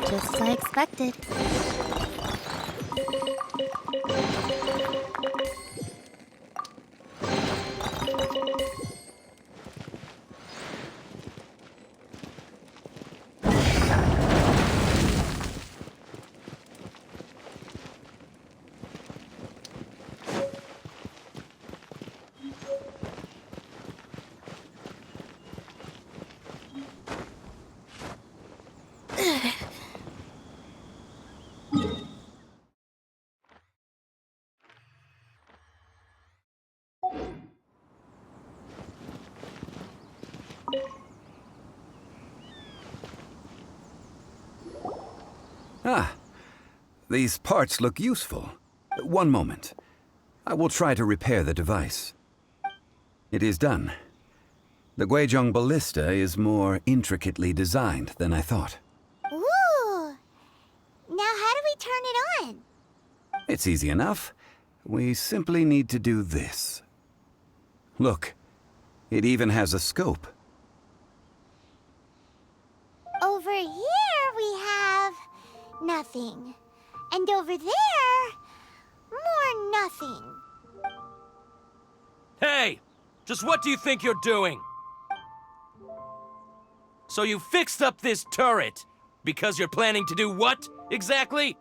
Just as I expected. Ah, these parts look useful. One moment. I will try to repair the device. It is done. The Guizhong Ballista is more intricately designed than I thought. Ooh! Now how do we turn it on? It's easy enough. We simply need to do this. Look, it even has a scope. Over here we have nothing. And over there, more nothing. Hey! Just what do you think you're doing? So you fixed up this turret because you're planning to do what, exactly?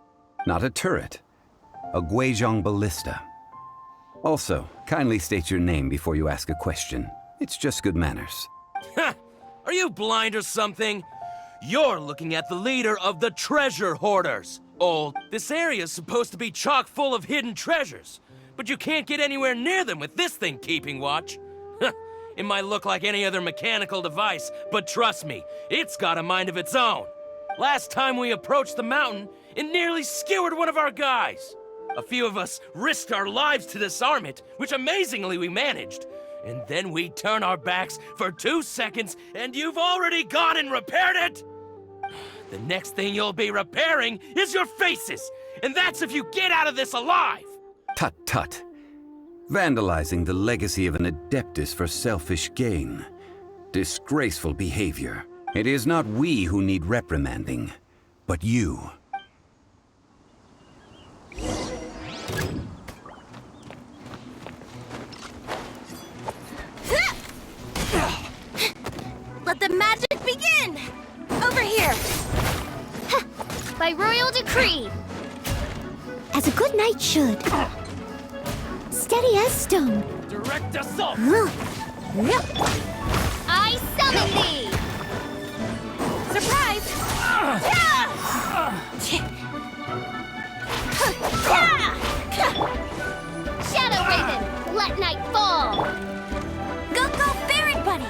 Not a turret. A Guizhong Ballista. Also, kindly state your name before you ask a question. It's just good manners. Ha! Are you blind or something? You're looking at the leader of the treasure hoarders. This area's supposed to be chock full of hidden treasures, but you can't get anywhere near them with this thing keeping watch. It might look like any other mechanical device, but trust me, it's got a mind of its own. Last time we approached the mountain, it nearly skewered one of our guys. A few of us risked our lives to disarm it, which amazingly we managed. And then we turn our backs for 2 seconds, and you've already gone and repaired it? The next thing you'll be repairing is your faces, and that's if you get out of this alive! Tut tut. Vandalizing the legacy of an adeptus for selfish gain. Disgraceful behavior. It is not we who need reprimanding, but you. Let the magic begin! Over here! By royal decree! As a good knight should. Steady as stone. Direct assault! I summon thee! Surprise! Shadow Raven, let night fall! Go, go, Baron Buddy!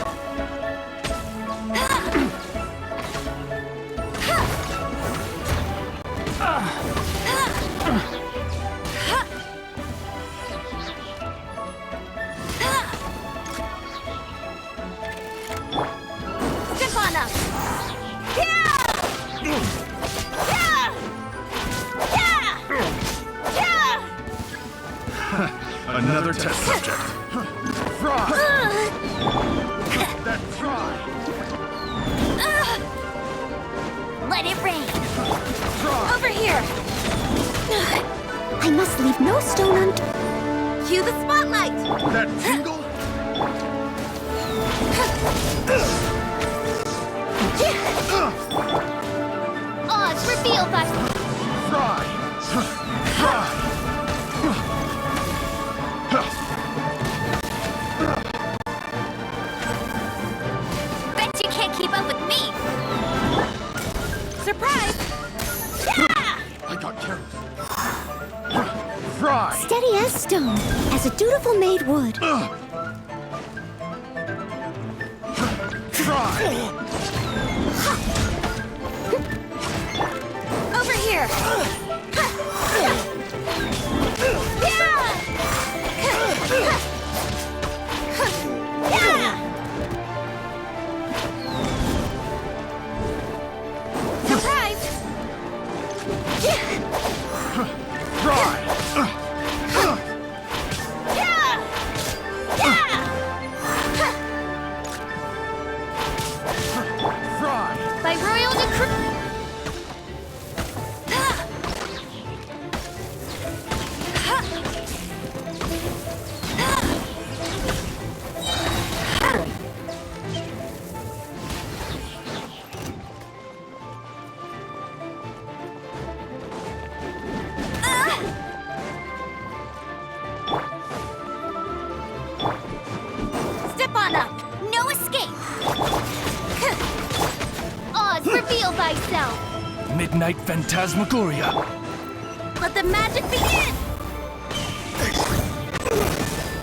Step on up! Another test subject. Fry! That fry! Let it rain! Fry! Over here! I must leave no stone unturned. Cue the spotlight! That tingle? Odds revealed by... Fry! Fry! Bet you can't keep up with me! Surprise! I got carried. Fry! Steady as stone, as a dutiful maid would. Fry! Over here! Surprise! Fry! Fry! By royal decree... thyself! Midnight Phantasmagoria. Let the magic begin!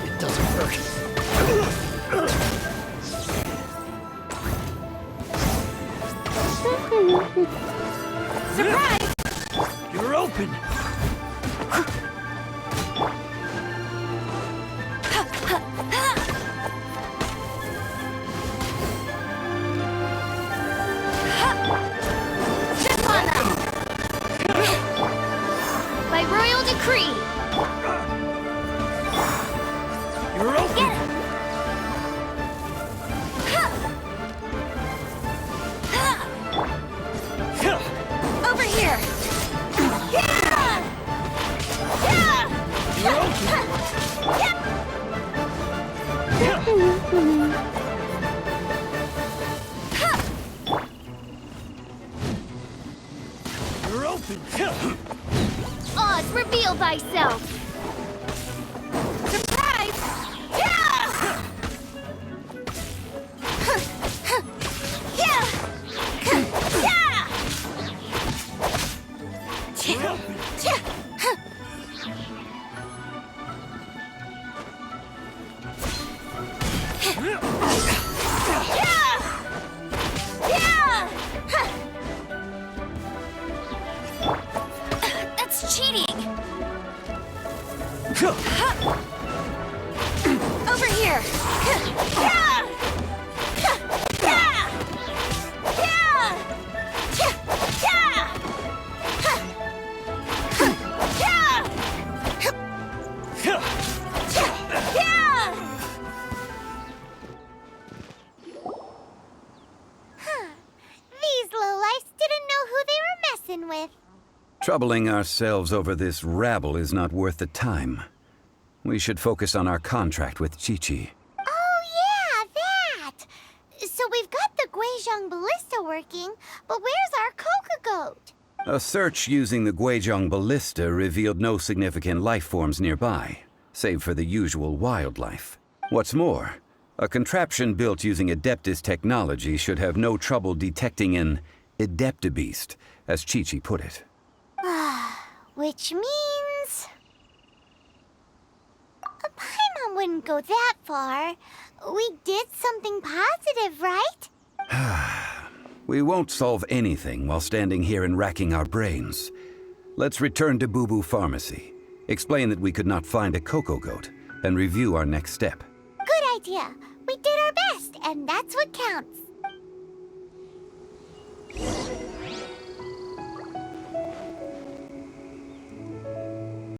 It doesn't work. Surprise! You're open. Step on them! By royal decree! You're open. Get him! Over here! You're open. Oz, reveal thyself! Surprise! That's cheating! Over here! These lowlifes didn't know who they were messing with. Troubling ourselves over this rabble is not worth the time. We should focus on our contract with Chi-Chi. Oh, yeah, that! So we've got the Guizhong Ballista working, but where's our Coca Goat? A search using the Guizhong Ballista revealed no significant life forms nearby, save for the usual wildlife. What's more, a contraption built using Adeptus technology should have no trouble detecting an Adeptabeast, as Chi-Chi put it. Which means... Paimon wouldn't go that far. We did something positive, right? We won't solve anything while standing here and racking our brains. Let's return to Boo Boo Pharmacy, explain that we could not find a Coco Goat, and review our next step. Good idea. We did our best, and that's what counts.